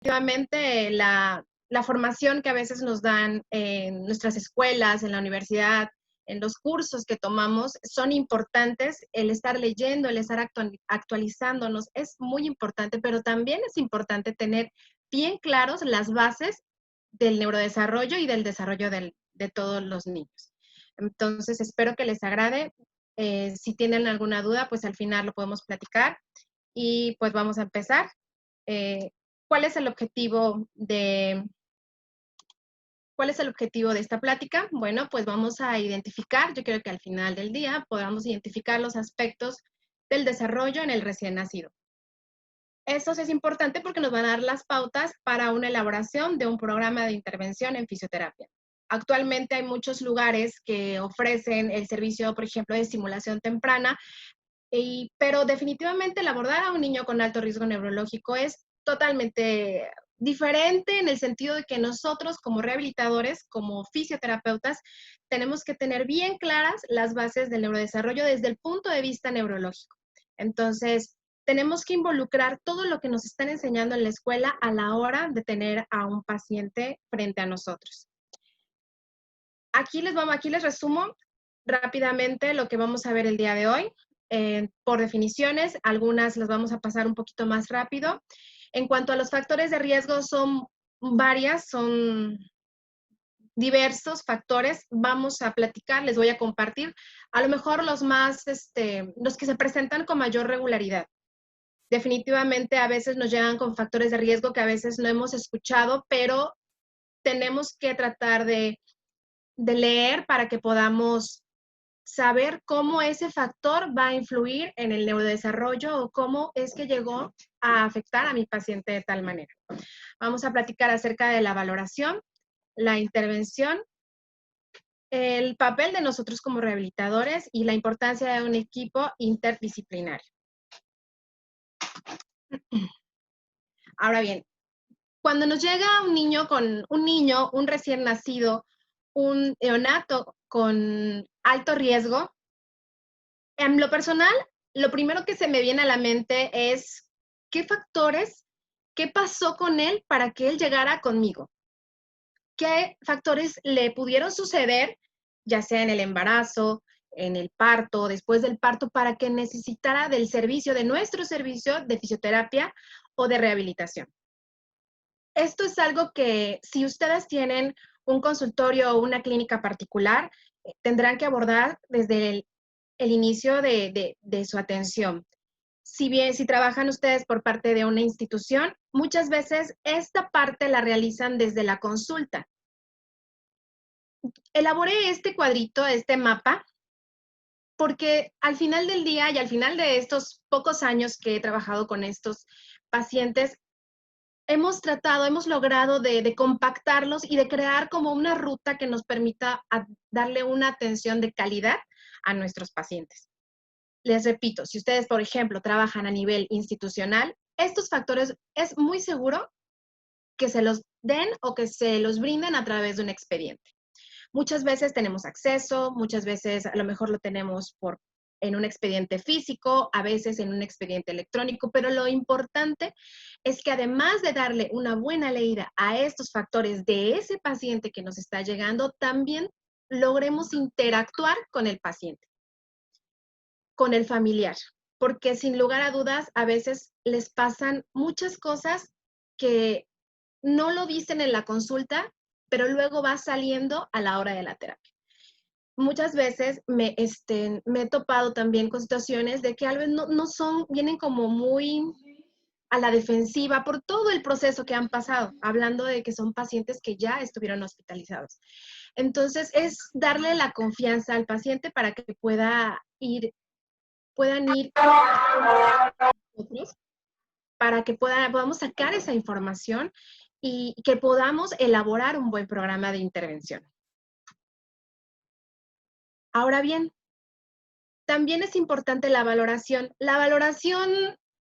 Efectivamente, la formación que a veces nos dan en nuestras escuelas, en la universidad, en los cursos que tomamos, son importantes. El estar leyendo, el estar actualizándonos es muy importante, pero también es importante tener bien claros las bases del neurodesarrollo y del desarrollo de todos los niños. Entonces, espero que les agrade. Si tienen alguna duda, pues al final lo podemos platicar y pues vamos a empezar. Eh, ¿Cuál es el objetivo de esta plática? Bueno, pues vamos a identificar, yo creo que al final del día podamos identificar los aspectos del desarrollo en el recién nacido. Eso es importante porque nos van a dar las pautas para una elaboración de un programa de intervención en fisioterapia. Actualmente hay muchos lugares que ofrecen el servicio, por ejemplo, de estimulación temprana, pero definitivamente el abordar a un niño con alto riesgo neurológico es totalmente diferente en el sentido de que nosotros como rehabilitadores, como fisioterapeutas, tenemos que tener bien claras las bases del neurodesarrollo desde el punto de vista neurológico. Entonces, tenemos que involucrar todo lo que nos están enseñando en la escuela a la hora de tener a un paciente frente a nosotros. Aquí les resumo rápidamente lo que vamos a ver el día de hoy. Por definiciones, algunas las vamos a pasar un poquito más rápido. En cuanto a los factores de riesgo, son diversos factores. Vamos a platicar, les voy a compartir a lo mejor los que se presentan con mayor regularidad. Definitivamente a veces nos llegan con factores de riesgo que a veces no hemos escuchado, pero tenemos que tratar de leer para que podamos saber cómo ese factor va a influir en el neurodesarrollo o cómo es que llegó a afectar a mi paciente de tal manera. Vamos a platicar acerca de la valoración, la intervención, el papel de nosotros como rehabilitadores y la importancia de un equipo interdisciplinario. Ahora bien, cuando nos llega un recién nacido, un neonato con alto riesgo, en lo personal, lo primero que se me viene a la mente es qué pasó con él para que él llegara conmigo. ¿Qué factores le pudieron suceder, ya sea en el embarazo, en el parto, después del parto, para que necesitara de nuestro servicio de fisioterapia o de rehabilitación? Esto es algo que si ustedes tienen un consultorio o una clínica particular, tendrán que abordar desde el inicio de su atención. Si trabajan ustedes por parte de una institución, muchas veces esta parte la realizan desde la consulta. Elaboré este cuadrito, este mapa, porque al final del día y al final de estos pocos años que he trabajado con estos pacientes, hemos logrado de compactarlos y de crear como una ruta que nos permita darle una atención de calidad a nuestros pacientes. Les repito, si ustedes, por ejemplo, trabajan a nivel institucional, estos factores es muy seguro que se los den o que se los brinden a través de un expediente. Muchas veces tenemos acceso, muchas veces a lo mejor lo tenemos en un expediente físico, a veces en un expediente electrónico, pero lo importante es que además de darle una buena leída a estos factores de ese paciente que nos está llegando, también logremos interactuar con el paciente, con el familiar, porque sin lugar a dudas a veces les pasan muchas cosas que no lo dicen en la consulta, pero luego va saliendo a la hora de la terapia. Muchas veces me he topado también con situaciones de que a veces vienen como muy a la defensiva por todo el proceso que han pasado, hablando de que son pacientes que ya estuvieron hospitalizados. Entonces, es darle la confianza al paciente para que puedan ir nosotros, para que podamos sacar esa información y que podamos elaborar un buen programa de intervención. Ahora bien, también es importante la valoración. La valoración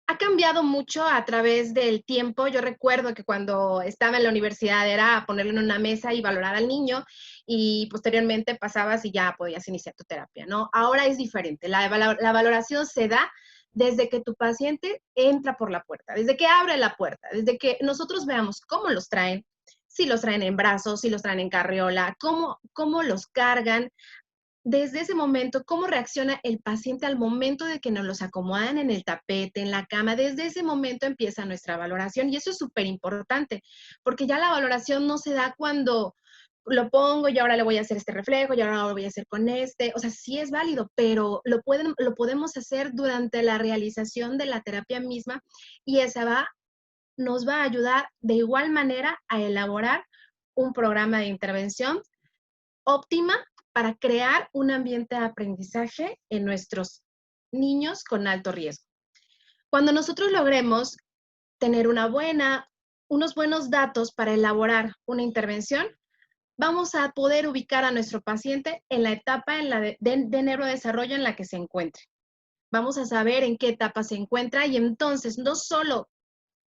ha cambiado mucho a través del tiempo. Yo recuerdo que cuando estaba en la universidad era ponerlo en una mesa y valorar al niño y posteriormente pasabas y ya podías iniciar tu terapia, ¿no? Ahora es diferente. La valoración se da desde que tu paciente entra por la puerta, desde que abre la puerta, desde que nosotros veamos cómo los traen, si los traen en brazos, si los traen en carriola, cómo los cargan, desde ese momento, cómo reacciona el paciente al momento de que nos los acomodan en el tapete, en la cama, desde ese momento empieza nuestra valoración y eso es súper importante, porque ya la valoración no se da cuando lo pongo y ahora le voy a hacer este reflejo y ahora lo voy a hacer con este, o sea, sí es válido, pero lo podemos hacer durante la realización de la terapia misma y nos va a ayudar de igual manera a elaborar un programa de intervención óptima para crear un ambiente de aprendizaje en nuestros niños con alto riesgo. Cuando nosotros logremos tener unos buenos datos para elaborar una intervención, vamos a poder ubicar a nuestro paciente en la etapa de neurodesarrollo en la que se encuentre. Vamos a saber en qué etapa se encuentra y entonces no solo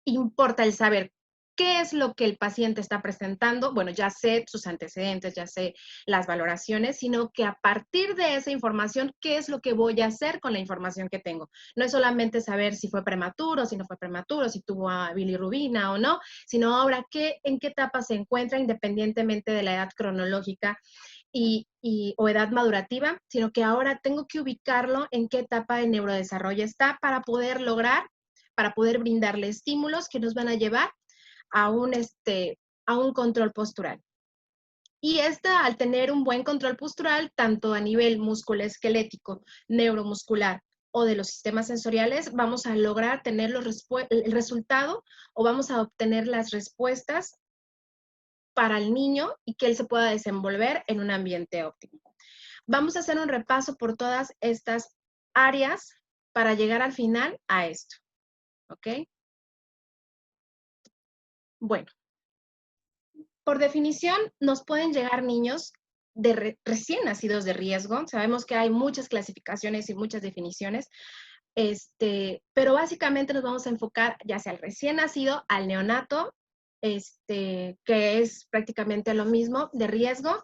importa el saber qué es lo que el paciente está presentando, bueno, ya sé sus antecedentes, ya sé las valoraciones, sino que a partir de esa información, ¿qué es lo que voy a hacer con la información que tengo? No es solamente saber si fue prematuro, si no fue prematuro, si tuvo bilirrubina o no, sino ahora en qué etapa se encuentra independientemente de la edad cronológica o edad madurativa, sino que ahora tengo que ubicarlo en qué etapa de neurodesarrollo está para poder brindarle estímulos que nos van a llevar a un control postural. Y al tener un buen control postural, tanto a nivel musculoesquelético, neuromuscular o de los sistemas sensoriales, vamos a lograr tener el resultado o vamos a obtener las respuestas para el niño y que él se pueda desenvolver en un ambiente óptimo. Vamos a hacer un repaso por todas estas áreas para llegar al final a esto. ¿Ok? Bueno, por definición, nos pueden llegar niños recién nacidos de riesgo. Sabemos que hay muchas clasificaciones y muchas definiciones, pero básicamente nos vamos a enfocar ya sea al recién nacido, al neonato, que es prácticamente lo mismo de riesgo,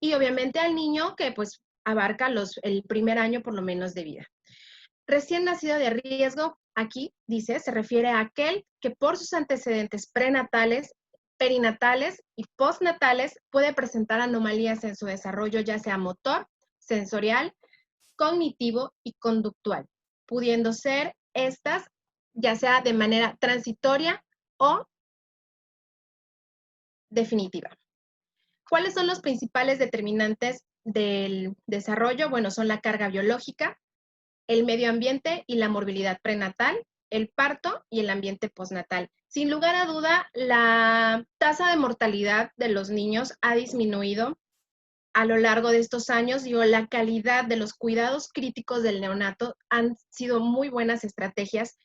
y obviamente al niño que pues abarca el primer año por lo menos de vida. Recién nacido de riesgo, aquí dice, se refiere a aquel que por sus antecedentes prenatales, perinatales y postnatales puede presentar anomalías en su desarrollo, ya sea motor, sensorial, cognitivo y conductual, pudiendo ser estas ya sea de manera transitoria o definitiva. ¿Cuáles son los principales determinantes del desarrollo? Bueno, son la carga biológica, el medio ambiente y la morbilidad prenatal, el parto y el ambiente postnatal. Sin lugar a duda, la tasa de mortalidad de los niños ha disminuido a lo largo de estos años. Digo, la calidad de los cuidados críticos del neonato han sido muy buenas estrategias,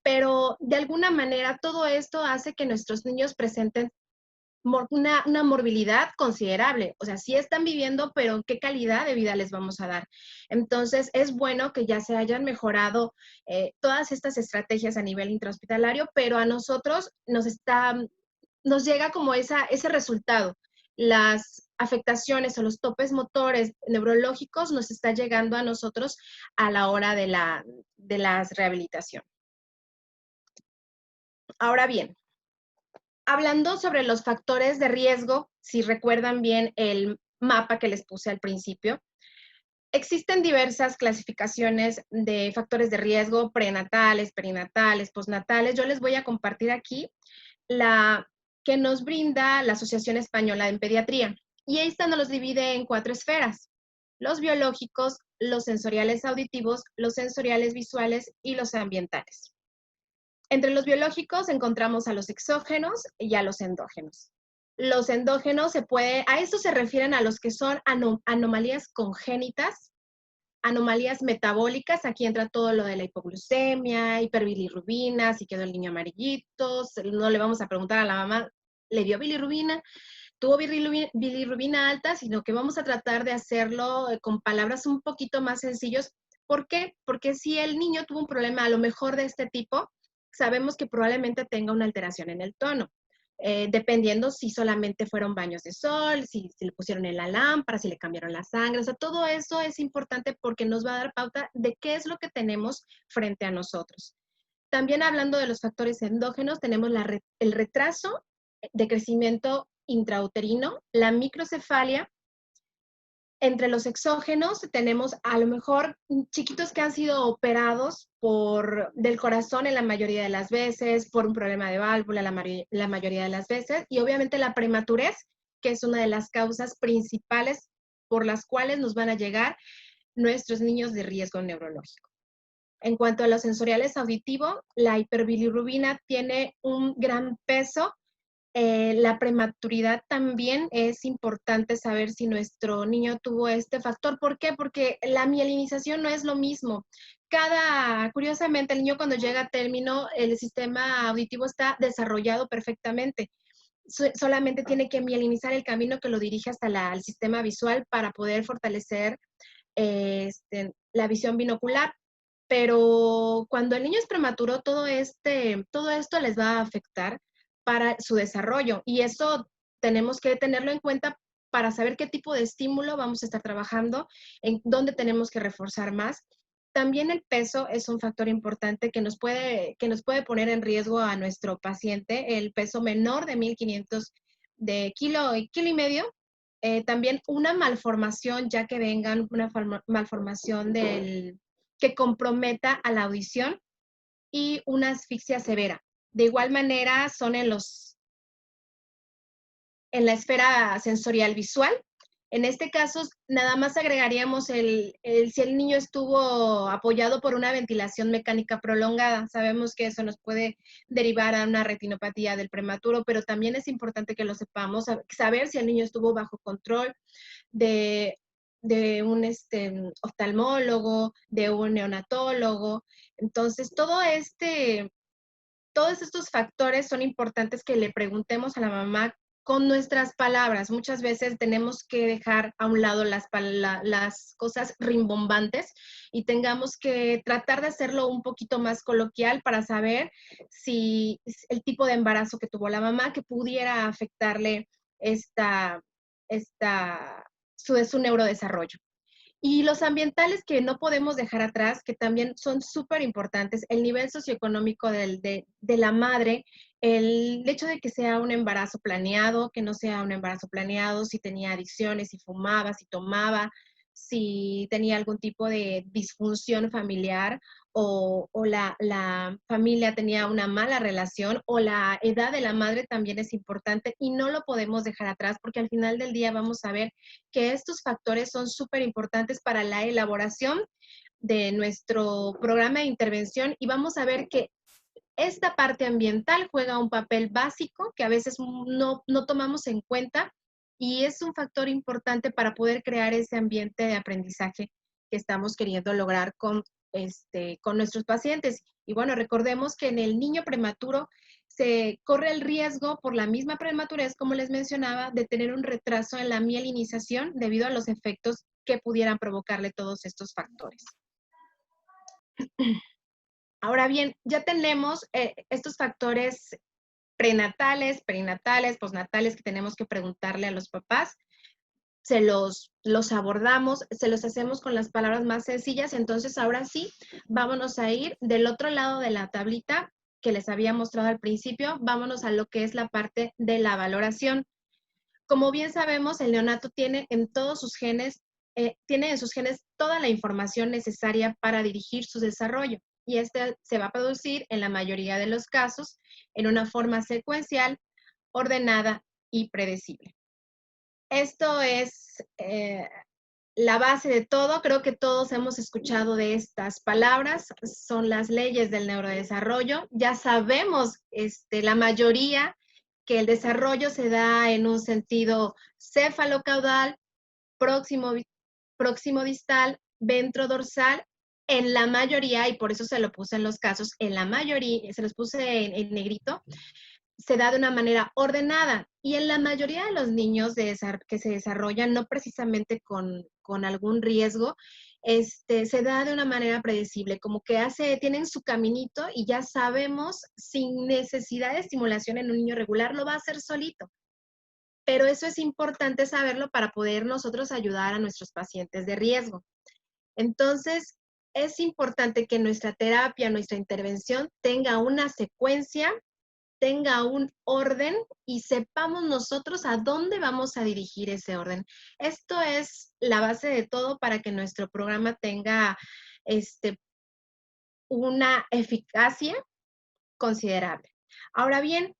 pero de alguna manera todo esto hace que nuestros niños presenten una morbilidad considerable. O sea, sí están viviendo, pero ¿qué calidad de vida les vamos a dar? Entonces, es bueno que ya se hayan mejorado todas estas estrategias a nivel intrahospitalario, pero a nosotros nos llega como ese resultado. Las afectaciones o los topes motores neurológicos nos está llegando a nosotros a la hora de la rehabilitación. Ahora bien, hablando sobre los factores de riesgo, si recuerdan bien el mapa que les puse al principio, existen diversas clasificaciones de factores de riesgo prenatales, perinatales, postnatales. Yo les voy a compartir aquí la que nos brinda la Asociación Española en Pediatría. Y esta nos los divide en 4 esferas: los biológicos, los sensoriales auditivos, los sensoriales visuales y los ambientales. Entre los biológicos encontramos a los exógenos y a los endógenos. Los endógenos a esto se refieren a los que son anomalías congénitas, anomalías metabólicas. Aquí entra todo lo de la hipoglucemia, hiperbilirrubina, si quedó el niño amarillito, no le vamos a preguntar a la mamá, ¿le dio bilirrubina? ¿Tuvo bilirrubina alta? Sino que vamos a tratar de hacerlo con palabras un poquito más sencillos. ¿Por qué? Porque si el niño tuvo un problema a lo mejor de este tipo, sabemos que probablemente tenga una alteración en el tono. dependiendo si solamente fueron baños de sol, si le pusieron en la lámpara, si le cambiaron la sangre. O sea, todo eso es importante porque nos va a dar pauta de qué es lo que tenemos frente a nosotros. También hablando de los factores endógenos, tenemos el retraso de crecimiento intrauterino, la microcefalia. Entre los exógenos tenemos a lo mejor chiquitos que han sido operados del corazón en la mayoría de las veces, por un problema de válvula la mayoría de las veces, y obviamente la prematurez, que es una de las causas principales por las cuales nos van a llegar nuestros niños de riesgo neurológico. En cuanto a los sensoriales auditivos, la hiperbilirrubina tiene un gran peso. La prematuridad también es importante saber si nuestro niño tuvo este factor. ¿Por qué? Porque la mielinización no es lo mismo. Curiosamente, el niño cuando llega a término, el sistema auditivo está desarrollado perfectamente. Solamente tiene que mielinizar el camino que lo dirige hasta el sistema visual para poder fortalecer la visión binocular. Pero cuando el niño es prematuro, todo esto les va a afectar para su desarrollo. Y eso tenemos que tenerlo en cuenta para saber qué tipo de estímulo vamos a estar trabajando, en dónde tenemos que reforzar más. También el peso es un factor importante que nos puede poner en riesgo a nuestro paciente. El peso menor de 1,500 de kilo y medio. También una malformación, ya que vengan una malformación que comprometa a la audición, y una asfixia severa. De igual manera son en la esfera sensorial visual. En este caso, nada más agregaríamos si el niño estuvo apoyado por una ventilación mecánica prolongada. Sabemos que eso nos puede derivar a una retinopatía del prematuro, pero también es importante que lo sepamos, saber si el niño estuvo bajo control de un oftalmólogo, de un neonatólogo. Entonces, todos estos factores son importantes que le preguntemos a la mamá con nuestras palabras. Muchas veces tenemos que dejar a un lado las cosas rimbombantes y tengamos que tratar de hacerlo un poquito más coloquial para saber si el tipo de embarazo que tuvo la mamá que pudiera afectarle su neurodesarrollo. Y los ambientales que no podemos dejar atrás, que también son súper importantes, el nivel socioeconómico de la madre, el hecho de que sea un embarazo planeado, que no sea un embarazo planeado, si tenía adicciones, si fumaba, si tomaba, si tenía algún tipo de disfunción familiar, o la familia tenía una mala relación, o la edad de la madre también es importante y no lo podemos dejar atrás porque al final del día vamos a ver que estos factores son súper importantes para la elaboración de nuestro programa de intervención, y vamos a ver que esta parte ambiental juega un papel básico que a veces no tomamos en cuenta, y es un factor importante para poder crear ese ambiente de aprendizaje que estamos queriendo lograr con nuestros pacientes. Y bueno, recordemos que en el niño prematuro se corre el riesgo, por la misma prematurez, como les mencionaba, de tener un retraso en la mielinización debido a los efectos que pudieran provocarle todos estos factores. Ahora bien, ya tenemos estos factores prenatales, perinatales, postnatales que tenemos que preguntarle a los papás. Los abordamos, se los hacemos con las palabras más sencillas. Entonces, ahora sí, vámonos a ir del otro lado de la tablita que les había mostrado al principio. Vámonos a lo que es la parte de la valoración. Como bien sabemos, el neonato tiene en sus genes toda la información necesaria para dirigir su desarrollo, y este se va a producir en la mayoría de los casos en una forma secuencial, ordenada y predecible. Esto es la base de todo. Creo que todos hemos escuchado de estas palabras. Son las leyes del neurodesarrollo. Ya sabemos, la mayoría, que el desarrollo se da en un sentido cefalocaudal, próximo distal, ventrodorsal, en la mayoría, y por eso se lo puse en los casos, en la mayoría, se los puse en negrito, se da de una manera ordenada, y en la mayoría de los niños que se desarrollan no precisamente con algún riesgo, se da de una manera predecible, como que tienen su caminito y ya sabemos, sin necesidad de estimulación en un niño regular, lo va a hacer solito. Pero eso es importante saberlo para poder nosotros ayudar a nuestros pacientes de riesgo. Entonces, es importante que nuestra terapia, nuestra intervención tenga una secuencia, tenga un orden y sepamos nosotros a dónde vamos a dirigir ese orden. Esto es la base de todo para que nuestro programa tenga una eficacia considerable. Ahora bien,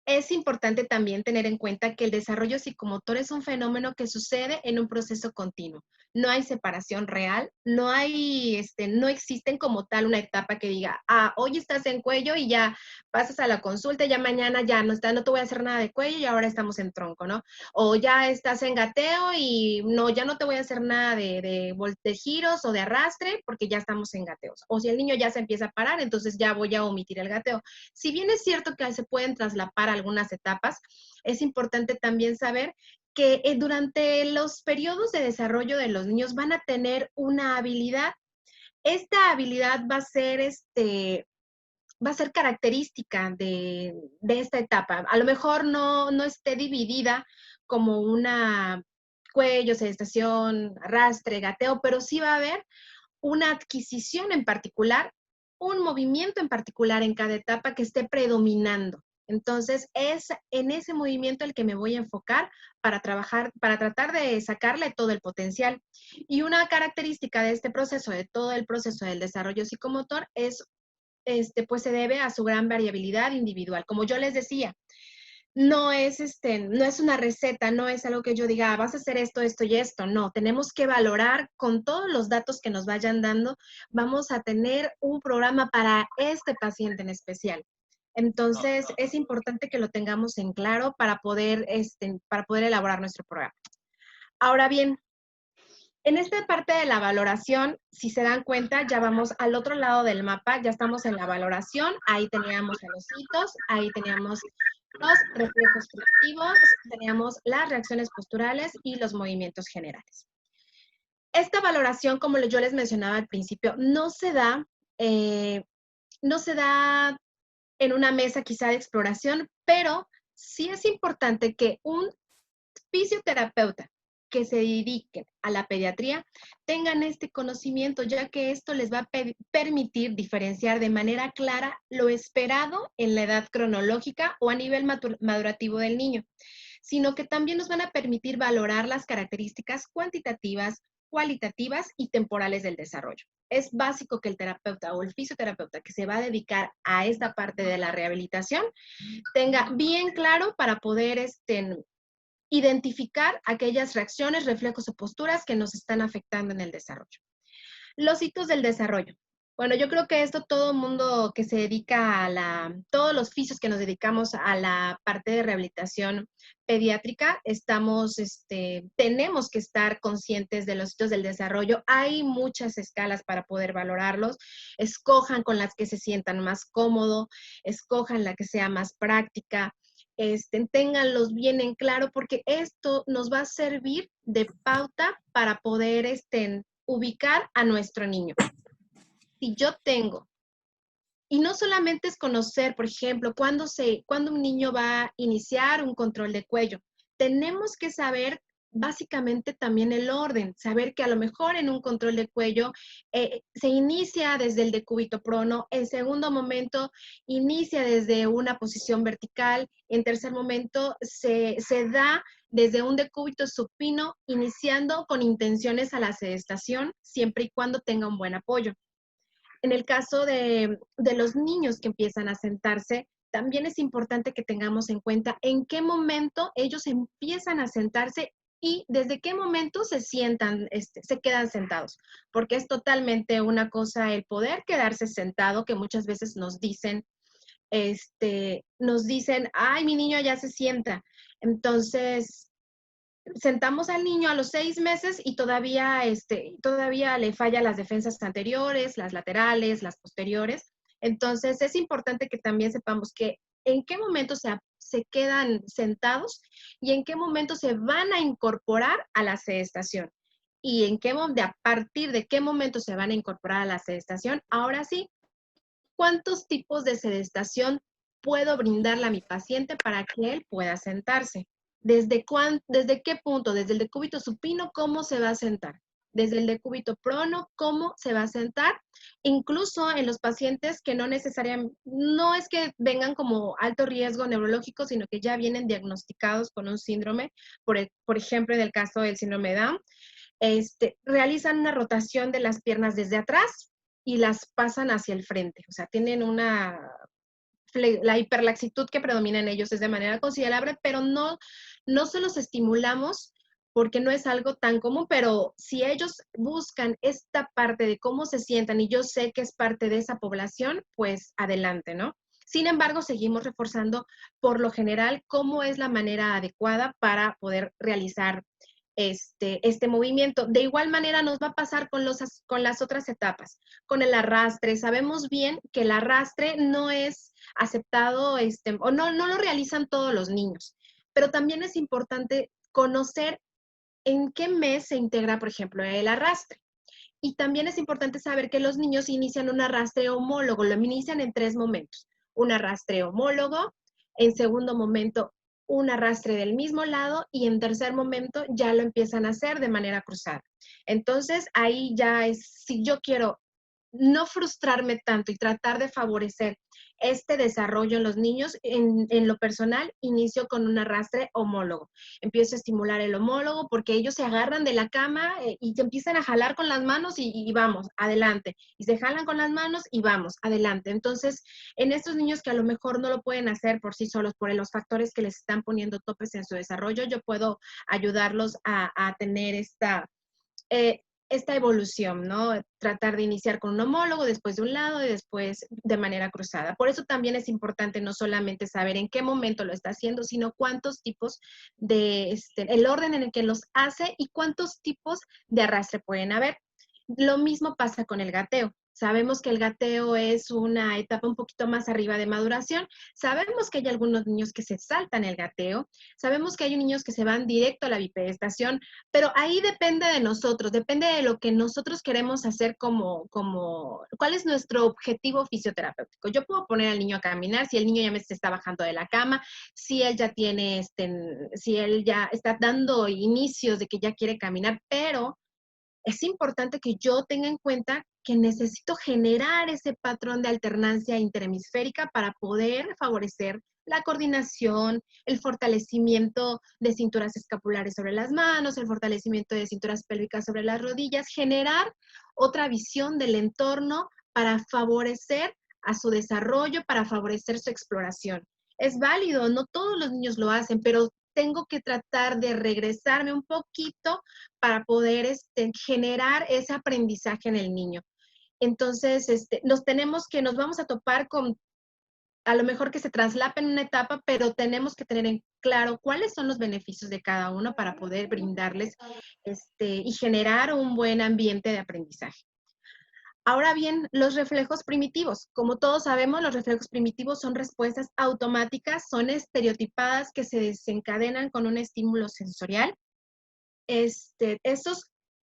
es importante también tener en cuenta que el desarrollo psicomotor es un fenómeno que sucede en un proceso continuo. No hay separación real, no existen como tal una etapa que diga, hoy estás en cuello y ya pasas a la consulta, ya mañana ya no te voy a hacer nada de cuello y ahora estamos en tronco, ¿no? O ya estás en gateo y no, ya no te voy a hacer nada de giros o de arrastre porque ya estamos en gateos. O si el niño ya se empieza a parar, entonces ya voy a omitir el gateo. Si bien es cierto que se pueden traslapar algunas etapas, es importante también saber que durante los periodos de desarrollo de los niños van a tener una habilidad. Esta habilidad va a ser característica de esta etapa. A lo mejor no esté dividida como una cuello, sedestación, arrastre, gateo, pero sí va a haber una adquisición en particular, un movimiento en particular en cada etapa que esté predominando. Entonces, es en ese movimiento el que me voy a enfocar para trabajar, para tratar de sacarle todo el potencial. Y una característica de este proceso, de todo el proceso del desarrollo psicomotor, pues se debe a su gran variabilidad individual. Como yo les decía, no es una receta, no es algo que yo diga, vas a hacer esto, esto y esto. No, tenemos que valorar con todos los datos que nos vayan dando, vamos a tener un programa para este paciente en especial. Entonces, es importante que lo tengamos en claro para poder elaborar nuestro programa. Ahora bien, en esta parte de la valoración, si se dan cuenta, ya vamos al otro lado del mapa, ya estamos en la valoración, ahí teníamos a los hitos, ahí teníamos los reflejos creativos, teníamos las reacciones posturales y los movimientos generales. Esta valoración, como yo les mencionaba al principio, eh, no se da en una mesa quizá de exploración, pero sí es importante que un fisioterapeuta que se dediquen a la pediatría tengan este conocimiento, ya que esto les va a permitir diferenciar de manera clara lo esperado en la edad cronológica o a nivel madurativo del niño, sino que también nos van a permitir valorar las características cuantitativas, cualitativas y temporales del desarrollo. Es básico que el terapeuta o el fisioterapeuta que se va a dedicar a esta parte de la rehabilitación tenga bien claro para poder identificar aquellas reacciones, reflejos o posturas que nos están afectando en el desarrollo. Los hitos del desarrollo. Bueno, yo creo que esto todo mundo que se dedica todos los fisios que nos dedicamos a la parte de rehabilitación pediátrica, tenemos que estar conscientes de los hitos del desarrollo. Hay muchas escalas para poder valorarlos. Escojan con las que se sientan más cómodo, escojan la que sea más práctica. Ténganlos bien en claro porque esto nos va a servir de pauta para poder ubicar a nuestro niño. Si yo tengo, y no solamente es conocer, por ejemplo, cuándo un niño va a iniciar un control de cuello, tenemos que saber básicamente también el orden, saber que a lo mejor en un control de cuello se inicia desde el decúbito prono, en segundo momento inicia desde una posición vertical, en tercer momento se da desde un decúbito supino, iniciando con intenciones a la sedestación, siempre y cuando tenga un buen apoyo. En el caso de los niños que empiezan a sentarse, también es importante que tengamos en cuenta en qué momento ellos empiezan a sentarse y desde qué momento se sientan, se quedan sentados, porque es totalmente una cosa el poder quedarse sentado, que muchas veces nos dicen, ay, mi niño ya se sienta. Entonces, sentamos al niño a los 6 meses y todavía le falla las defensas anteriores, las laterales, las posteriores. Entonces, es importante que también sepamos que en qué momento se quedan sentados y en qué momento se van a incorporar a la sedestación. y a partir de qué momento se van a incorporar a la sedestación. Ahora sí, ¿cuántos tipos de sedestación puedo brindarle a mi paciente para que él pueda sentarse? ¿Desde qué punto? Desde el decúbito supino, ¿cómo se va a sentar? Desde el decúbito prono, ¿cómo se va a sentar? Incluso en los pacientes que no necesariamente, no es que vengan como alto riesgo neurológico, sino que ya vienen diagnosticados con un síndrome, por ejemplo, en el caso del síndrome de Down, realizan una rotación de las piernas desde atrás y las pasan hacia el frente. O sea, tienen la hiperlaxitud que predomina en ellos es de manera considerable, pero no se los estimulamos porque no es algo tan común, pero si ellos buscan esta parte de cómo se sientan y yo sé que es parte de esa población, pues adelante, ¿no? Sin embargo, seguimos reforzando por lo general cómo es la manera adecuada para poder realizar este movimiento. De igual manera nos va a pasar con las otras etapas, con el arrastre. Sabemos bien que el arrastre no es aceptado, o no lo realizan todos los niños, pero también es importante conocer en qué mes se integra, por ejemplo, el arrastre. Y también es importante saber que los niños inician un arrastre homólogo, lo inician en 3 momentos. Un arrastre homólogo, en segundo momento un arrastre del mismo lado y en tercer momento ya lo empiezan a hacer de manera cruzada. Entonces ahí ya es, si yo quiero no frustrarme tanto y tratar de favorecer este desarrollo en los niños, en lo personal, inicio con un arrastre homólogo. Empiezo a estimular el homólogo porque ellos se agarran de la cama y se empiezan a jalar con las manos y vamos, adelante. Y se jalan con las manos y vamos, adelante. Entonces, en estos niños que a lo mejor no lo pueden hacer por sí solos, por los factores que les están poniendo topes en su desarrollo, yo puedo ayudarlos a tener eh, esta evolución, ¿no? Tratar de iniciar con un homólogo, después de un lado y después de manera cruzada. Por eso también es importante no solamente saber en qué momento lo está haciendo, sino cuántos tipos el orden en el que los hace y cuántos tipos de arrastre pueden haber. Lo mismo pasa con el gateo. Sabemos que el gateo es una etapa un poquito más arriba de maduración. Sabemos que hay algunos niños que se saltan el gateo. Sabemos que hay niños que se van directo a la bipedestación, pero ahí depende de nosotros, depende de lo que nosotros queremos hacer cuál es nuestro objetivo fisioterapéutico. Yo puedo poner al niño a caminar si el niño ya se está bajando de la cama, si él ya tiene, si él ya está dando inicios de que ya quiere caminar, pero es importante que yo tenga en cuenta que necesito generar ese patrón de alternancia interhemisférica para poder favorecer la coordinación, el fortalecimiento de cinturas escapulares sobre las manos, el fortalecimiento de cinturas pélvicas sobre las rodillas, generar otra visión del entorno para favorecer a su desarrollo, para favorecer su exploración. Es válido, no todos los niños lo hacen, pero tengo que tratar de regresarme un poquito para poder generar ese aprendizaje en el niño. Entonces, nos vamos a topar con a lo mejor que se traslapen en una etapa, pero tenemos que tener en claro cuáles son los beneficios de cada uno para poder brindarles y generar un buen ambiente de aprendizaje. Ahora bien, los reflejos primitivos. Como todos sabemos, los reflejos primitivos son respuestas automáticas, son estereotipadas que se desencadenan con un estímulo sensorial.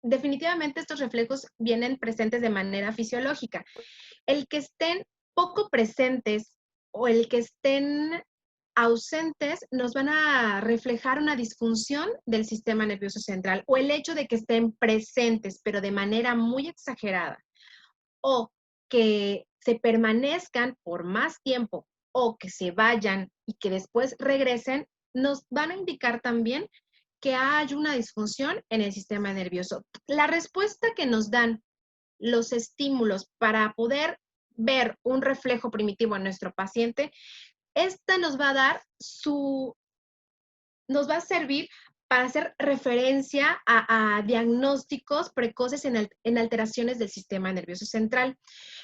Definitivamente estos reflejos vienen presentes de manera fisiológica. El que estén poco presentes o el que estén ausentes nos van a reflejar una disfunción del sistema nervioso central o el hecho de que estén presentes pero de manera muy exagerada o que se permanezcan por más tiempo o que se vayan y que después regresen, nos van a indicar también que hay una disfunción en el sistema nervioso. La respuesta que nos dan los estímulos para poder ver un reflejo primitivo en nuestro paciente, esta nos va a servir para hacer referencia a diagnósticos precoces en alteraciones del sistema nervioso central.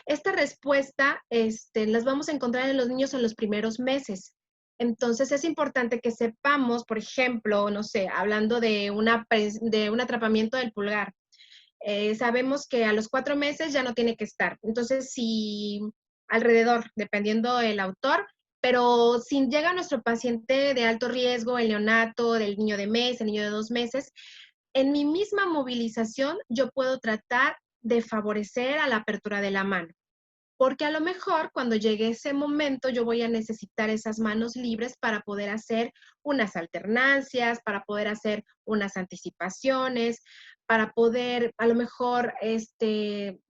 Esta respuesta las vamos a encontrar en los niños en los primeros meses. Entonces es importante que sepamos, por ejemplo, no sé, hablando de un atrapamiento del pulgar, sabemos que a los 4 meses ya no tiene que estar. Entonces, si alrededor, dependiendo del autor, pero si llega nuestro paciente de alto riesgo, el neonato, del niño de mes, el niño de 2 meses, en mi misma movilización yo puedo tratar de favorecer a la apertura de la mano. Porque a lo mejor cuando llegue ese momento yo voy a necesitar esas manos libres para poder hacer unas alternancias, para poder hacer unas anticipaciones, para poder a lo mejor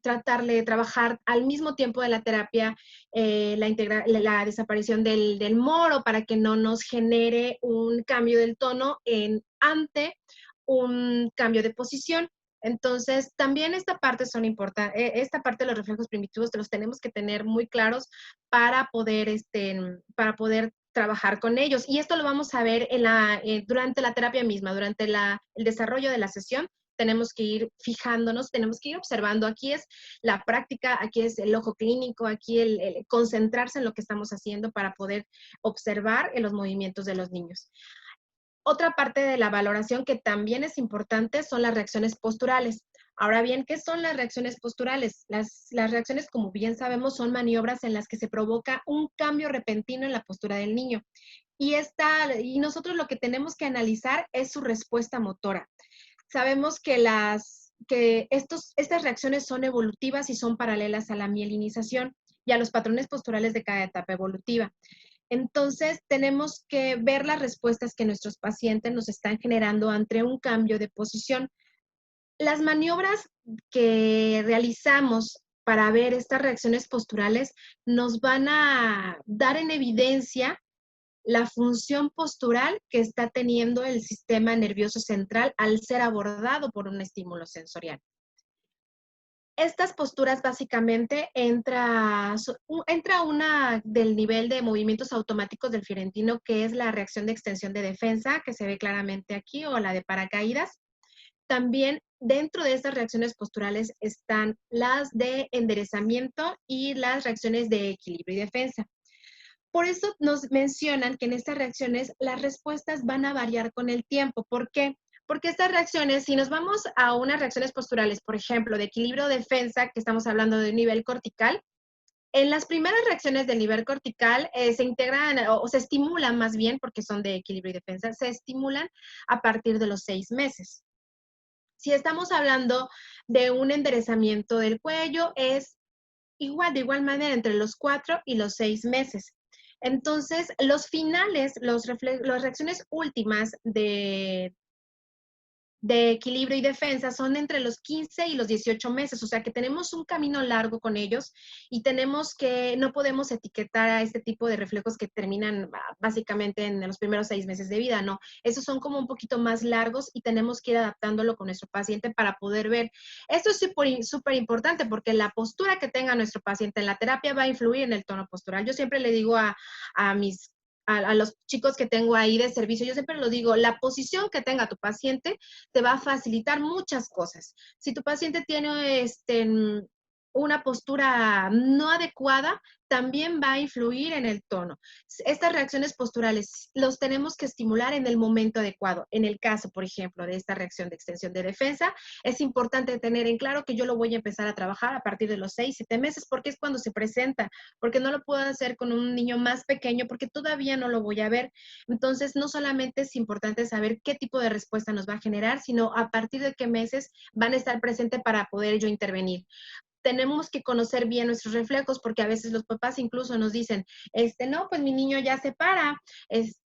tratarle de trabajar al mismo tiempo de la terapia la desaparición del moro para que no nos genere un cambio del tono ante un cambio de posición. Entonces, también esta parte son importantes, esta parte de los reflejos primitivos los tenemos que tener muy claros para poder trabajar con ellos. Y esto lo vamos a ver durante la terapia misma, durante el desarrollo de la sesión. Tenemos que ir fijándonos, tenemos que ir observando. Aquí es la práctica, aquí es el ojo clínico, aquí el concentrarse en lo que estamos haciendo para poder observar en los movimientos de los niños. Otra parte de la valoración que también es importante son las reacciones posturales. Ahora bien, ¿qué son las reacciones posturales? Las reacciones, como bien sabemos, son maniobras en las que se provoca un cambio repentino en la postura del niño. Y nosotros lo que tenemos que analizar es su respuesta motora. Sabemos que estas reacciones son evolutivas y son paralelas a la mielinización y a los patrones posturales de cada etapa evolutiva. Entonces, tenemos que ver las respuestas que nuestros pacientes nos están generando ante un cambio de posición. Las maniobras que realizamos para ver estas reacciones posturales nos van a dar en evidencia la función postural que está teniendo el sistema nervioso central al ser abordado por un estímulo sensorial. Estas posturas básicamente entra una del nivel de movimientos automáticos del fiorentino, que es la reacción de extensión de defensa, que se ve claramente aquí, o la de paracaídas. También dentro de estas reacciones posturales están las de enderezamiento y las reacciones de equilibrio y defensa. Por eso nos mencionan que en estas reacciones las respuestas van a variar con el tiempo. ¿Por qué? Porque estas reacciones, si nos vamos a unas reacciones posturales, por ejemplo, de equilibrio o defensa, que estamos hablando de nivel cortical, en las primeras reacciones del nivel cortical se integran o se estimulan más bien, porque son de equilibrio y defensa, se estimulan a partir de los 6 meses. Si estamos hablando de un enderezamiento del cuello, es de igual manera entre los 4 y los 6 meses. Entonces, los finales, las reacciones últimas de equilibrio y defensa son entre los 15 y los 18 meses, o sea que tenemos un camino largo con ellos y no podemos etiquetar a este tipo de reflejos que terminan básicamente en los primeros 6 meses de vida, no, esos son como un poquito más largos y tenemos que ir adaptándolo con nuestro paciente para poder ver. Esto es súper importante porque la postura que tenga nuestro paciente en la terapia va a influir en el tono postural. Yo siempre le digo a los chicos que tengo ahí de servicio, yo siempre lo digo, la posición que tenga tu paciente te va a facilitar muchas cosas. Si tu paciente tiene una postura no adecuada, también va a influir en el tono. Estas reacciones posturales los tenemos que estimular en el momento adecuado. En el caso, por ejemplo, de esta reacción de extensión de defensa, es importante tener en claro que yo lo voy a empezar a trabajar a partir de los 6, 7 meses, porque es cuando se presenta, porque no lo puedo hacer con un niño más pequeño, porque todavía no lo voy a ver. Entonces, no solamente es importante saber qué tipo de respuesta nos va a generar, sino a partir de qué meses van a estar presentes para poder yo intervenir. Tenemos que conocer bien nuestros reflejos porque a veces los papás incluso nos dicen, no, pues mi niño ya se para,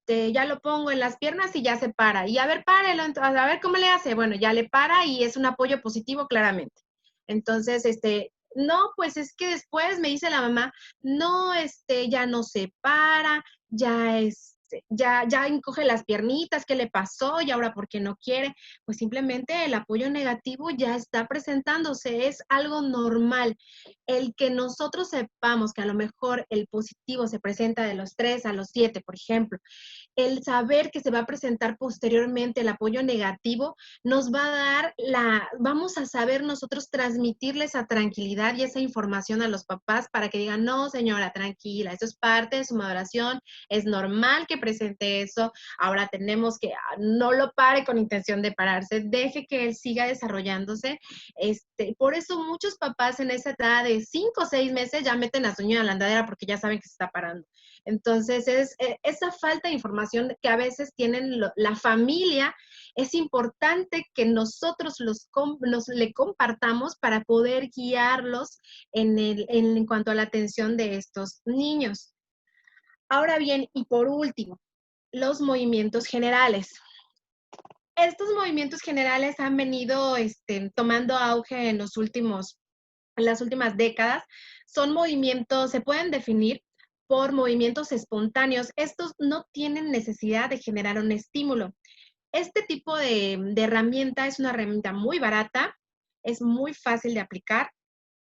ya lo pongo en las piernas y ya se para. Y a ver, párelo, a ver cómo le hace. Bueno, ya le para y es un apoyo positivo claramente. Entonces, no, pues es que después me dice la mamá, no, ya no se para, ya encoge las piernitas, ¿qué le pasó? Y ahora, ¿por qué no quiere? Pues simplemente el apoyo negativo ya está presentándose, es algo normal. El que nosotros sepamos que a lo mejor el positivo se presenta de los 3 a los 7, por ejemplo, el saber que se va a presentar posteriormente el apoyo negativo, nos va a dar vamos a saber nosotros transmitirle esa tranquilidad y esa información a los papás para que digan, no, señora, tranquila, eso es parte de su maduración, es normal que presente eso, ahora tenemos que, no lo pare con intención de pararse, deje que él siga desarrollándose. Por eso muchos papás en esa edad de 5 o 6 meses ya meten a su niño a la andadera porque ya saben que se está parando. Entonces, esa falta de información que a veces tienen la familia, es importante que nosotros le compartamos para poder guiarlos en cuanto a la atención de estos niños. Ahora bien, y por último, los movimientos generales. Estos movimientos generales han venido tomando auge en las últimas décadas. Son movimientos, se pueden definir por movimientos espontáneos. Estos no tienen necesidad de generar un estímulo. Este tipo de herramienta es una herramienta muy barata, es muy fácil de aplicar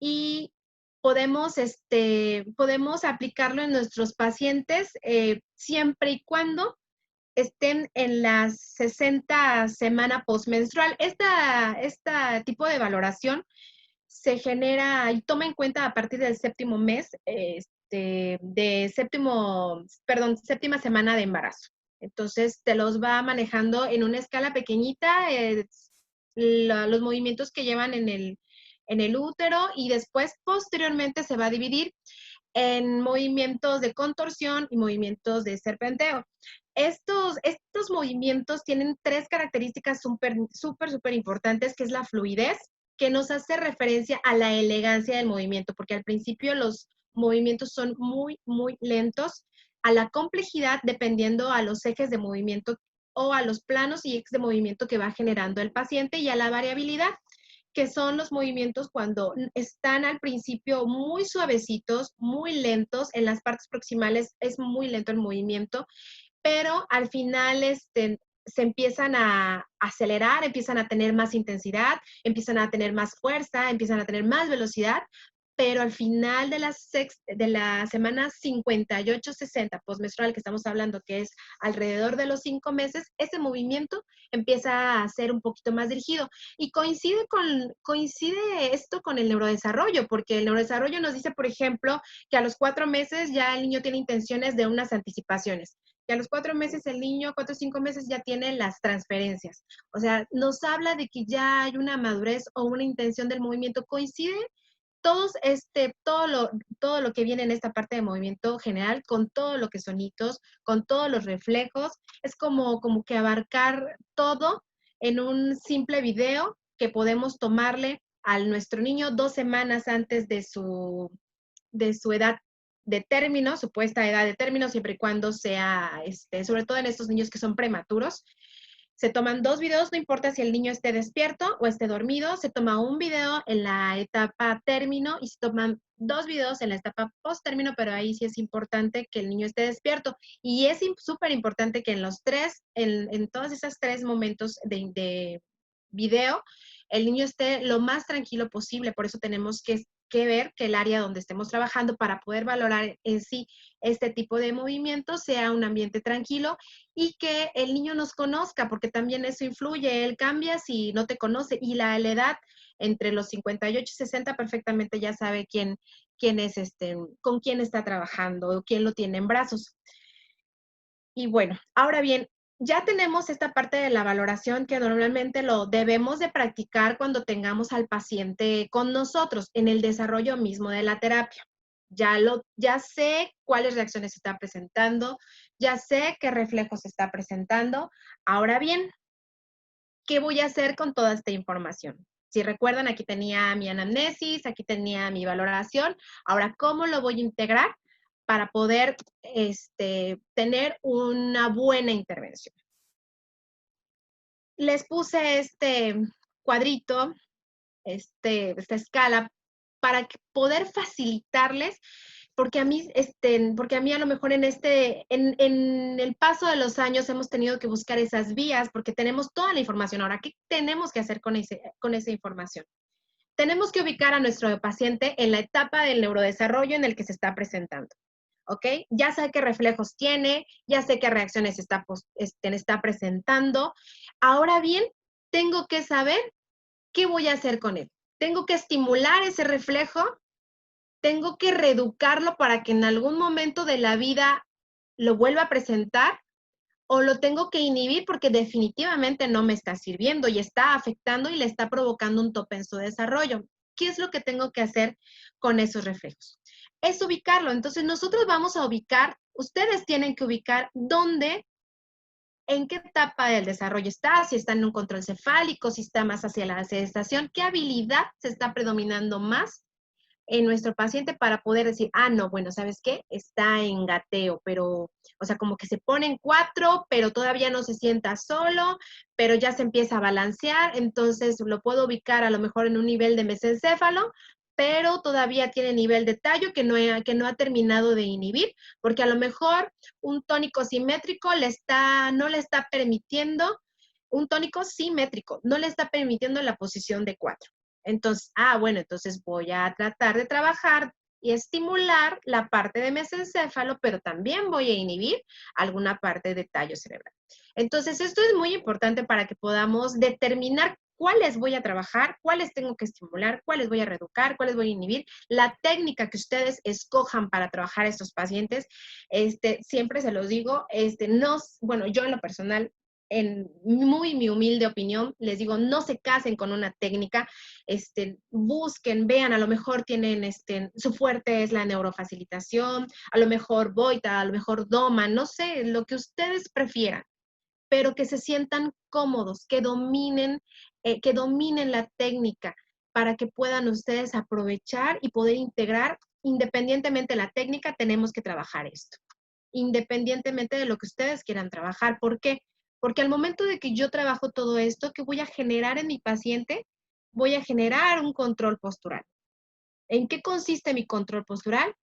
y podemos aplicarlo en nuestros pacientes siempre y cuando estén en la 60 semana postmenstrual. Este tipo de valoración se genera y toma en cuenta a partir del séptimo mes, séptima semana de embarazo. Entonces, te los va manejando en una escala pequeñita, los movimientos que llevan en el útero y después, posteriormente, se va a dividir en movimientos de contorsión y movimientos de serpenteo. Estos movimientos tienen tres características súper importantes, que es la fluidez, que nos hace referencia a la elegancia del movimiento, porque al principio los movimientos son muy lentos, a la complejidad dependiendo a los ejes de movimiento o a los planos y ejes de movimiento que va generando el paciente y a la variabilidad, que son los movimientos cuando están al principio muy suavecitos, muy lentos, en las partes proximales es muy lento el movimiento, pero al final se empiezan a acelerar, empiezan a tener más intensidad, empiezan a tener más fuerza, empiezan a tener más velocidad, pero al final de la semana 58-60 postmenstrual, que estamos hablando que es alrededor de los 5 meses, ese movimiento empieza a ser un poquito más dirigido. Y coincide esto con el neurodesarrollo, porque el neurodesarrollo nos dice, por ejemplo, que a los 4 meses ya el niño tiene intenciones de unas anticipaciones. Que a los 4 meses el niño, 4 o 5 meses ya tiene las transferencias. O sea, nos habla de que ya hay una madurez o una intención del movimiento. Coincide todo lo que viene en esta parte de movimiento general, con todo lo que son hitos, con todos los reflejos, es como que abarcar todo en un simple video que podemos tomarle a nuestro niño 2 semanas antes de su edad de término, supuesta edad de término, siempre y cuando sea, sobre todo en estos niños que son prematuros. Se toman 2 videos, no importa si el niño esté despierto o esté dormido, se toma un video en la etapa término y se toman 2 videos en la etapa post término, pero ahí sí es importante que el niño esté despierto. Y es súper importante que en todos esos 3 momentos de video, el niño esté lo más tranquilo posible. Por eso tenemos que ver que el área donde estemos trabajando para poder valorar en sí este tipo de movimientos sea un ambiente tranquilo y que el niño nos conozca, porque también eso influye. Él cambia si no te conoce y la edad entre los 58 y 60 perfectamente ya sabe quién es con quién está trabajando o quién lo tiene en brazos. Y bueno, ahora bien, ya tenemos esta parte de la valoración que normalmente lo debemos de practicar cuando tengamos al paciente con nosotros en el desarrollo mismo de la terapia. Ya sé cuáles reacciones está presentando, ya sé qué reflejos está presentando. Ahora bien, ¿qué voy a hacer con toda esta información? Si recuerdan, aquí tenía mi anamnesis, aquí tenía mi valoración. Ahora, ¿cómo lo voy a integrar para poder tener una buena intervención? Les puse este cuadrito, esta escala, para poder facilitarles, porque a mí a lo mejor en el paso de los años hemos tenido que buscar esas vías, porque tenemos toda la información. Ahora, ¿qué tenemos que hacer con esa información? Tenemos que ubicar a nuestro paciente en la etapa del neurodesarrollo en el que se está presentando. ¿Ok? Ya sé qué reflejos tiene, ya sé qué reacciones está presentando. Ahora bien, tengo que saber qué voy a hacer con él. Tengo que estimular ese reflejo, tengo que reeducarlo para que en algún momento de la vida lo vuelva a presentar, o lo tengo que inhibir porque definitivamente no me está sirviendo y está afectando y le está provocando un tope en su desarrollo. ¿Qué es lo que tengo que hacer con esos reflejos? es ubicarlo. Entonces, nosotros vamos a ubicar, ustedes tienen que ubicar dónde, en qué etapa del desarrollo está, si está en un control cefálico, si está más hacia la sedestación, qué habilidad se está predominando más en nuestro paciente para poder decir, ah, no, bueno, ¿sabes qué? Está en gateo, pero, o sea, como que se pone en 4, pero todavía no se sienta solo, pero ya se empieza a balancear, entonces lo puedo ubicar a lo mejor en un nivel de mesencéfalo, pero todavía tiene nivel de tallo que no ha terminado de inhibir, porque a lo mejor un tónico simétrico no le está permitiendo, un tónico simétrico, no le está permitiendo la posición de 4. Entonces, bueno, entonces voy a tratar de trabajar y estimular la parte de mesencéfalo, pero también voy a inhibir alguna parte de tallo cerebral. Entonces, esto es muy importante para que podamos determinar cuáles voy a trabajar, cuáles tengo que estimular, cuáles voy a reeducar, cuáles voy a inhibir. La técnica que ustedes escojan para trabajar a estos pacientes, siempre se los digo, no, bueno, yo en lo personal, en mi humilde opinión, les digo, no se casen con una técnica, busquen, vean, a lo mejor tienen, su fuerte es la neurofacilitación, a lo mejor Boita, a lo mejor Doma, no sé, lo que ustedes prefieran, pero que se sientan cómodos, que dominen la técnica para que puedan ustedes aprovechar y poder integrar, independientemente de la técnica, tenemos que trabajar esto, independientemente de lo que ustedes quieran trabajar. ¿Por qué? Porque al momento de que yo trabajo todo esto, ¿qué voy a generar en mi paciente? Voy a generar un control postural. ¿En qué consiste mi control postural?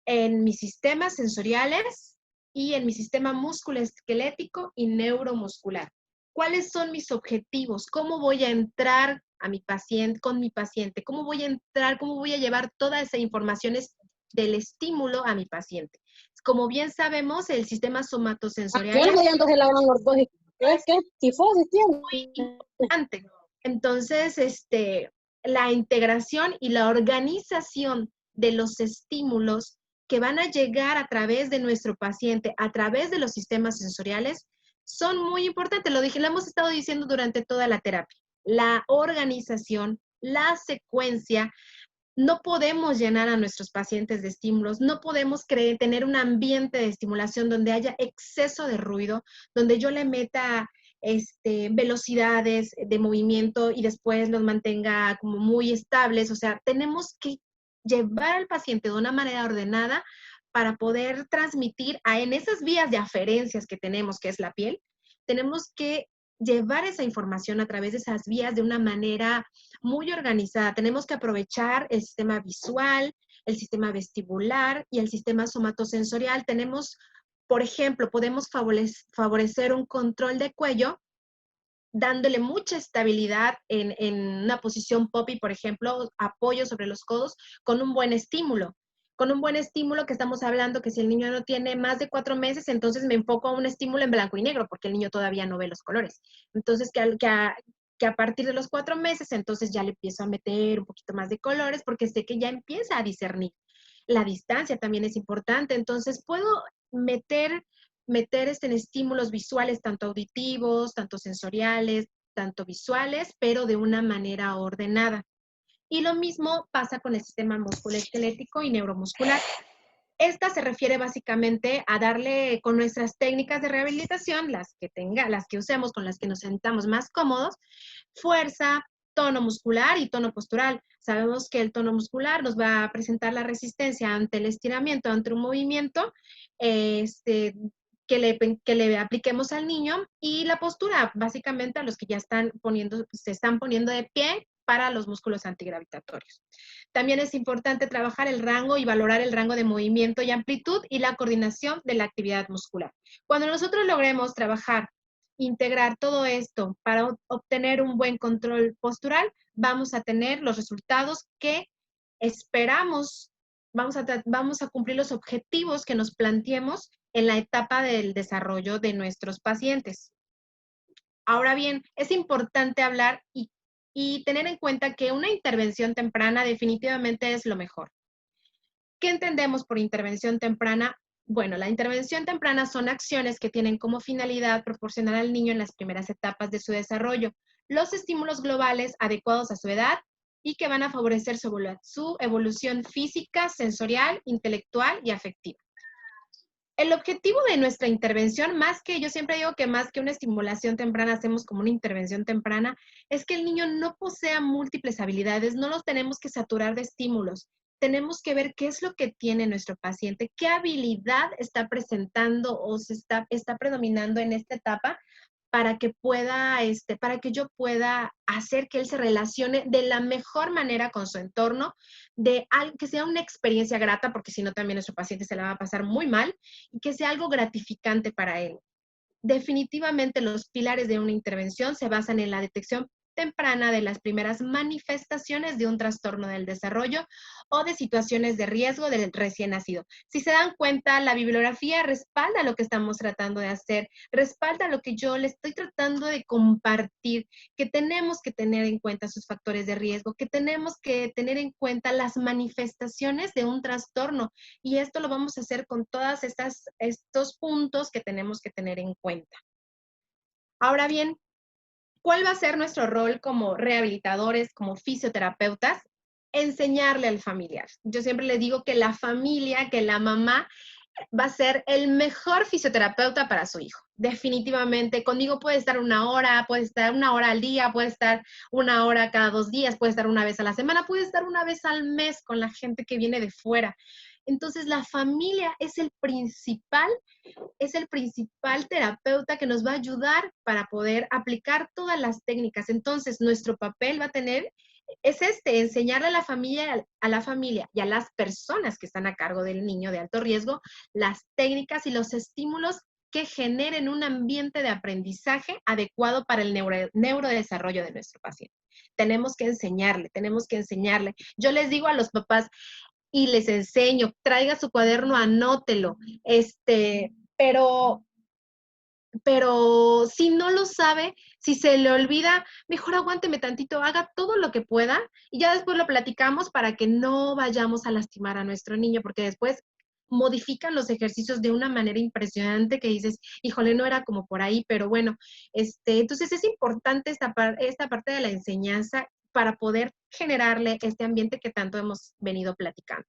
En mis sistemas sensoriales y en mi sistema musculoesquelético y neuromuscular. ¿Cuáles son mis objetivos? ¿Cómo voy a entrar a mi paciente, con mi paciente? ¿Cómo voy a entrar? ¿Cómo voy a llevar toda esa información del estímulo a mi paciente? Como bien sabemos, el sistema somatosensorial Aquel mediante la anortosis, es que tifosis tiene. muy importante. Entonces, la integración y la organización de los estímulos que van a llegar a través de nuestro paciente, a través de los sistemas sensoriales, son muy importantes. Lo hemos estado diciendo durante toda la terapia. La organización, la secuencia. No podemos llenar a nuestros pacientes de estímulos, no podemos tener un ambiente de estimulación donde haya exceso de ruido, donde yo le meta velocidades de movimiento y después los mantenga como muy estables. O sea, tenemos que llevar al paciente de una manera ordenada para poder transmitir en esas vías de aferencias que tenemos, que es la piel, tenemos que llevar esa información a través de esas vías de una manera muy organizada. Tenemos que aprovechar el sistema visual, el sistema vestibular y el sistema somatosensorial. Tenemos, por ejemplo, podemos favorecer un control de cuello dándole mucha estabilidad en una posición poppy, por ejemplo, apoyo sobre los codos con un buen estímulo. Con un buen estímulo que estamos hablando que si el niño no tiene más de 4 meses, entonces me enfoco a un estímulo en blanco y negro, porque el niño todavía no ve los colores. Entonces, que a partir de los 4 meses, entonces ya le empiezo a meter un poquito más de colores, porque sé que ya empieza a discernir. La distancia también es importante, entonces puedo meter en estímulos visuales, tanto auditivos, tanto sensoriales, tanto visuales, pero de una manera ordenada. Y lo mismo pasa con el sistema musculoesquelético y neuromuscular. Esta se refiere básicamente a darle con nuestras técnicas de rehabilitación, las que usemos, con las que nos sentamos más cómodos, fuerza, tono muscular y tono postural. Sabemos que el tono muscular nos va a presentar la resistencia ante el estiramiento, ante un movimiento, que le apliquemos al niño, y la postura, básicamente a los que ya se están poniendo de pie para los músculos antigravitatorios. También es importante trabajar el rango y valorar el rango de movimiento y amplitud y la coordinación de la actividad muscular. Cuando nosotros logremos trabajar, integrar todo esto para obtener un buen control postural, vamos a tener los resultados que esperamos, vamos a cumplir los objetivos que nos planteemos en la etapa del desarrollo de nuestros pacientes. Ahora bien, es importante hablar y tener en cuenta que una intervención temprana definitivamente es lo mejor. ¿Qué entendemos por intervención temprana? Bueno, la intervención temprana son acciones que tienen como finalidad proporcionar al niño en las primeras etapas de su desarrollo los estímulos globales adecuados a su edad y que van a favorecer su evolución física, sensorial, intelectual y afectiva. El objetivo de nuestra intervención, yo siempre digo que más que una estimulación temprana, hacemos como una intervención temprana, es que el niño no posea múltiples habilidades, no los tenemos que saturar de estímulos. Tenemos que ver qué es lo que tiene nuestro paciente, qué habilidad está presentando o está predominando en esta etapa para que para que yo pueda hacer que él se relacione de la mejor manera con su entorno, que sea una experiencia grata, porque si no también nuestro paciente se la va a pasar muy mal, y que sea algo gratificante para él. Definitivamente los pilares de una intervención se basan en la detección temprana de las primeras manifestaciones de un trastorno del desarrollo o de situaciones de riesgo del recién nacido. Si se dan cuenta, la bibliografía respalda lo que estamos tratando de hacer, respalda lo que yo le estoy tratando de compartir, que tenemos que tener en cuenta sus factores de riesgo, que tenemos que tener en cuenta las manifestaciones de un trastorno, y esto lo vamos a hacer con todos estos puntos que tenemos que tener en cuenta. Ahora bien, ¿cuál va a ser nuestro rol como rehabilitadores, como fisioterapeutas? Enseñarle al familiar. Yo siempre les digo que la familia, que la mamá, va a ser el mejor fisioterapeuta para su hijo. Definitivamente, conmigo puede estar 1 hora, puede estar 1 hora al día, puede estar 1 hora cada 2 días, puede estar una vez a la semana, puede estar una vez al mes con la gente que viene de fuera. Entonces, la familia es el principal terapeuta que nos va a ayudar para poder aplicar todas las técnicas. Entonces, nuestro papel va a tener, enseñarle a la familia y a las personas que están a cargo del niño de alto riesgo, las técnicas y los estímulos que generen un ambiente de aprendizaje adecuado para el neurodesarrollo de nuestro paciente. Tenemos que enseñarle. Yo les digo a los papás, y les enseño, traiga su cuaderno, anótelo, pero si no lo sabe, si se le olvida, mejor aguánteme tantito, haga todo lo que pueda y ya después lo platicamos para que no vayamos a lastimar a nuestro niño, porque después modifican los ejercicios de una manera impresionante que dices, híjole, no era como por ahí, pero bueno, entonces es importante esta parte de la enseñanza para poder generarle este ambiente que tanto hemos venido platicando.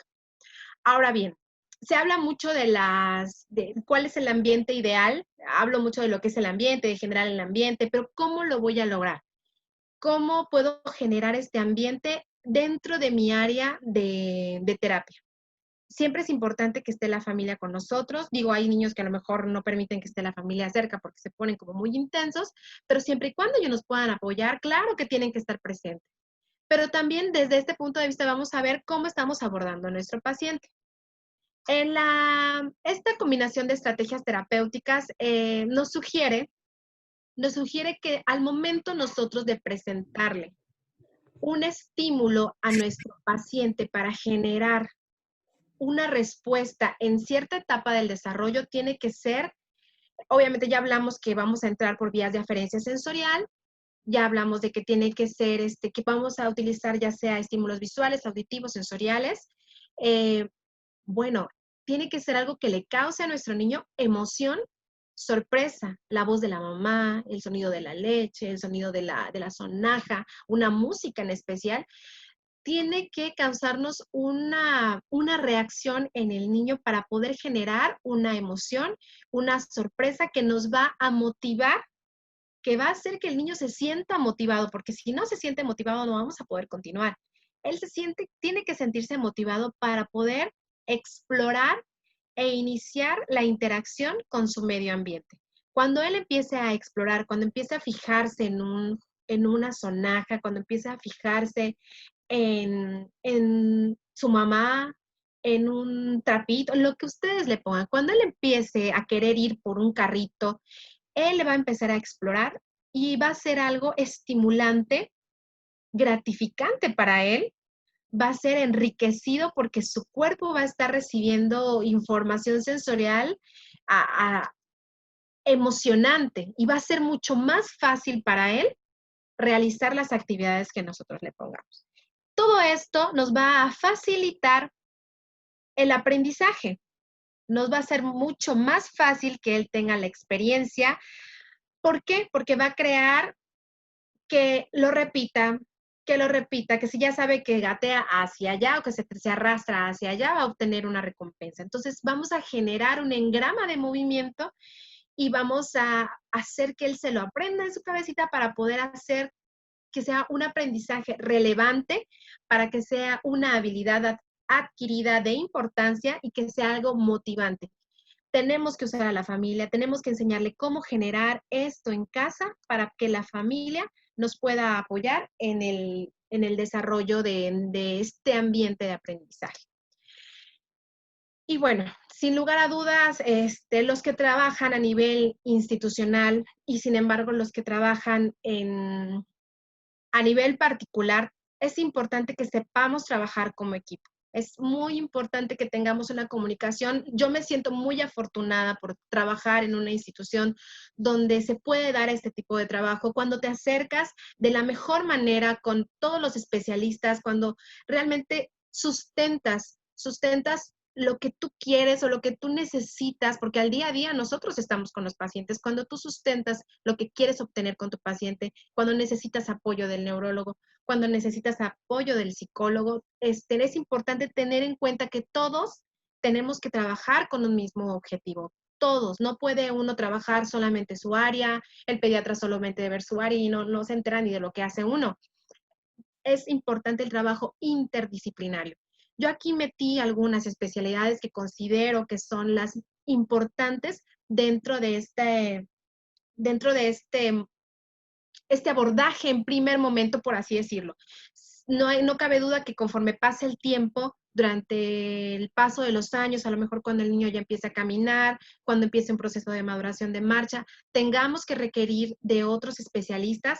Ahora bien, se habla mucho de cuál es el ambiente ideal, hablo mucho de lo que es el ambiente, de generar el ambiente, pero ¿cómo lo voy a lograr? ¿Cómo puedo generar este ambiente dentro de mi área de terapia? Siempre es importante que esté la familia con nosotros. Digo, hay niños que a lo mejor no permiten que esté la familia cerca porque se ponen como muy intensos, pero siempre y cuando ellos nos puedan apoyar, claro que tienen que estar presentes. Pero también desde este punto de vista vamos a ver cómo estamos abordando a nuestro paciente. Esta combinación de estrategias terapéuticas nos sugiere que al momento nosotros de presentarle un estímulo a nuestro paciente para generar una respuesta en cierta etapa del desarrollo, tiene que ser, obviamente ya hablamos que vamos a entrar por vías de aferencia sensorial, ya hablamos de que tiene que ser, que vamos a utilizar ya sea estímulos visuales, auditivos, sensoriales. Bueno, tiene que ser algo que le cause a nuestro niño emoción, sorpresa, la voz de la mamá, el sonido de la leche, el sonido de la sonaja, una música en especial. Tiene que causarnos una reacción en el niño para poder generar una emoción, una sorpresa que nos va a motivar, que va a hacer que el niño se sienta motivado, porque si no se siente motivado no vamos a poder continuar. Él tiene que sentirse motivado para poder explorar e iniciar la interacción con su medio ambiente. Cuando él empiece a explorar, cuando empiece a fijarse en una sonaja, cuando empiece a fijarse en su mamá, en un trapito, lo que ustedes le pongan, cuando él empiece a querer ir por un carrito, él le va a empezar a explorar y va a ser algo estimulante, gratificante para él, va a ser enriquecido porque su cuerpo va a estar recibiendo información sensorial emocionante y va a ser mucho más fácil para él realizar las actividades que nosotros le pongamos. Todo esto nos va a facilitar el aprendizaje. Nos va a ser mucho más fácil que él tenga la experiencia. ¿Por qué? Porque va a crear que lo repita, que lo repita, que si ya sabe que gatea hacia allá o que se arrastra hacia allá, va a obtener una recompensa. Entonces vamos a generar un engrama de movimiento y vamos a hacer que él se lo aprenda en su cabecita para poder hacer que sea un aprendizaje relevante, para que sea una habilidad adquirida de importancia y que sea algo motivante. Tenemos que usar a la familia, tenemos que enseñarle cómo generar esto en casa para que la familia nos pueda apoyar en el desarrollo de este ambiente de aprendizaje. Y bueno, sin lugar a dudas, los que trabajan a nivel institucional y sin embargo los que trabajan a nivel particular, es importante que sepamos trabajar como equipo. Es muy importante que tengamos una comunicación. Yo me siento muy afortunada por trabajar en una institución donde se puede dar este tipo de trabajo, cuando te acercas de la mejor manera con todos los especialistas, cuando realmente sustentas lo que tú quieres o lo que tú necesitas, porque al día a día nosotros estamos con los pacientes. Cuando tú sustentas lo que quieres obtener con tu paciente, cuando necesitas apoyo del neurólogo, cuando necesitas apoyo del psicólogo, es importante tener en cuenta que todos tenemos que trabajar con un mismo objetivo. Todos, no puede uno trabajar solamente su área, el pediatra solamente ver su área y no se entera ni de lo que hace uno. Es importante el trabajo interdisciplinario. Yo aquí metí algunas especialidades que considero que son las importantes dentro de este abordaje en primer momento, por así decirlo. No cabe duda que conforme pasa el tiempo, durante el paso de los años, a lo mejor cuando el niño ya empieza a caminar, cuando empiece un proceso de maduración de marcha, tengamos que requerir de otros especialistas,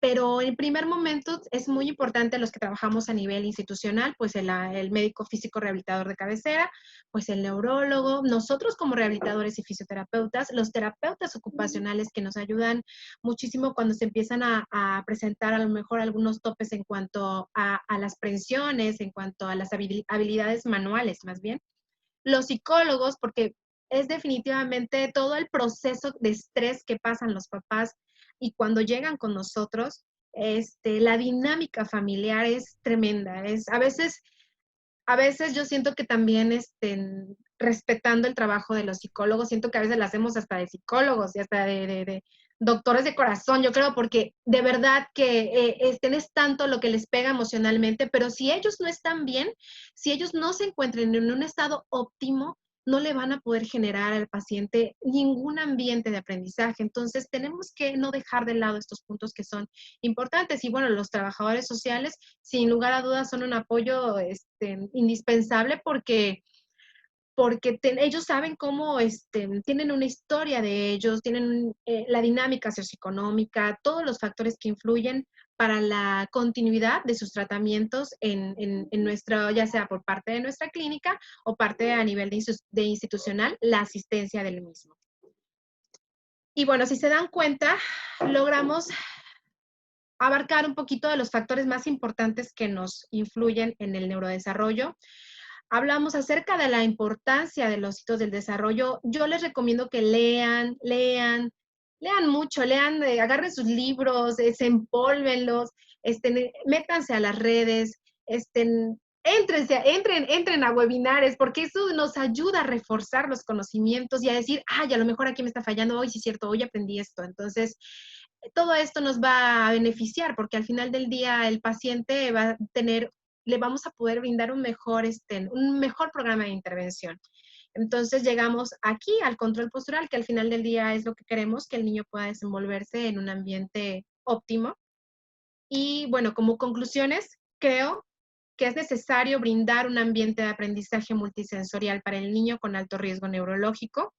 pero en primer momento es muy importante los que trabajamos a nivel institucional, pues el médico físico rehabilitador de cabecera, pues el neurólogo, nosotros como rehabilitadores y fisioterapeutas, los terapeutas ocupacionales que nos ayudan muchísimo cuando se empiezan a presentar a lo mejor algunos topes en cuanto a las presiones, en cuanto a las habilidades manuales más bien. Los psicólogos, porque es definitivamente todo el proceso de estrés que pasan los papás y cuando llegan con nosotros, la dinámica familiar es tremenda. A veces yo siento que también, respetando el trabajo de los psicólogos, siento que a veces lo hacemos hasta de psicólogos y hasta de doctores de corazón, yo creo, porque de verdad que es tanto lo que les pega emocionalmente, pero si ellos no están bien, si ellos no se encuentran en un estado óptimo, no le van a poder generar al paciente ningún ambiente de aprendizaje. Entonces, tenemos que no dejar de lado estos puntos que son importantes. Y bueno, los trabajadores sociales, sin lugar a dudas, son un apoyo indispensable porque ellos saben cómo, tienen una historia de ellos, tienen la dinámica socioeconómica, todos los factores que influyen para la continuidad de sus tratamientos en nuestra, ya sea por parte de nuestra clínica o parte a nivel de institucional, la asistencia del mismo. Y bueno, si se dan cuenta, logramos abarcar un poquito de los factores más importantes que nos influyen en el neurodesarrollo. Hablamos acerca de la importancia de los hitos del desarrollo. Yo les recomiendo que lean mucho, agarren sus libros, desempólvenlos, métanse a las redes, entren a webinares, porque eso nos ayuda a reforzar los conocimientos y a decir, ay, a lo mejor aquí me está fallando, hoy sí es cierto, hoy aprendí esto. Entonces, todo esto nos va a beneficiar porque al final del día el paciente va a tener, le vamos a poder brindar un mejor programa de intervención. Entonces llegamos aquí al control postural, que al final del día es lo que queremos, que el niño pueda desenvolverse en un ambiente óptimo. Y bueno, como conclusiones, creo que es necesario brindar un ambiente de aprendizaje multisensorial para el niño con alto riesgo neurológico.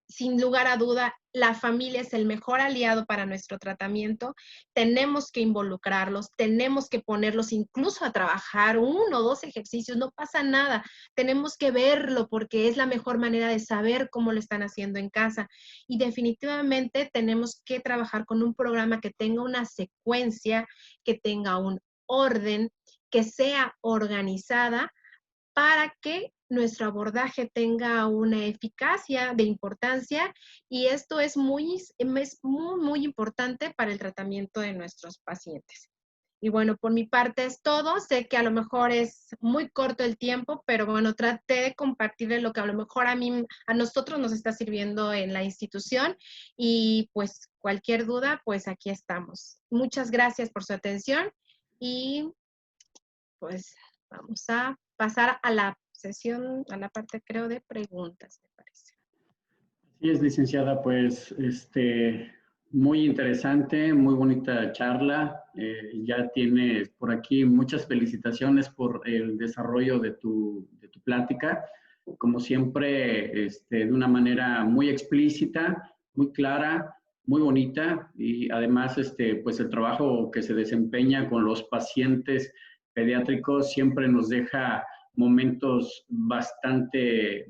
Sin lugar a duda, la familia es el mejor aliado para nuestro tratamiento. Tenemos que involucrarlos, tenemos que ponerlos incluso a trabajar 1 o 2 ejercicios, no pasa nada. Tenemos que verlo porque es la mejor manera de saber cómo lo están haciendo en casa. Y definitivamente tenemos que trabajar con un programa que tenga una secuencia, que tenga un orden, que sea organizada para que nuestro abordaje tenga una eficacia de importancia y esto es muy importante para el tratamiento de nuestros pacientes. Y bueno, por mi parte es todo. Sé que a lo mejor es muy corto el tiempo, pero bueno, traté de compartirle lo que a lo mejor a nosotros nos está sirviendo en la institución y pues cualquier duda, pues aquí estamos. Muchas gracias por su atención y pues vamos a pasar a la sesión, a la parte creo de preguntas, me parece. Así es, licenciada, pues muy interesante, muy bonita charla. Ya tienes por aquí muchas felicitaciones por el desarrollo de tu plática. Como siempre, de una manera muy explícita, muy clara, muy bonita y además, pues el trabajo que se desempeña con los pacientes pediátricos siempre nos deja momentos bastante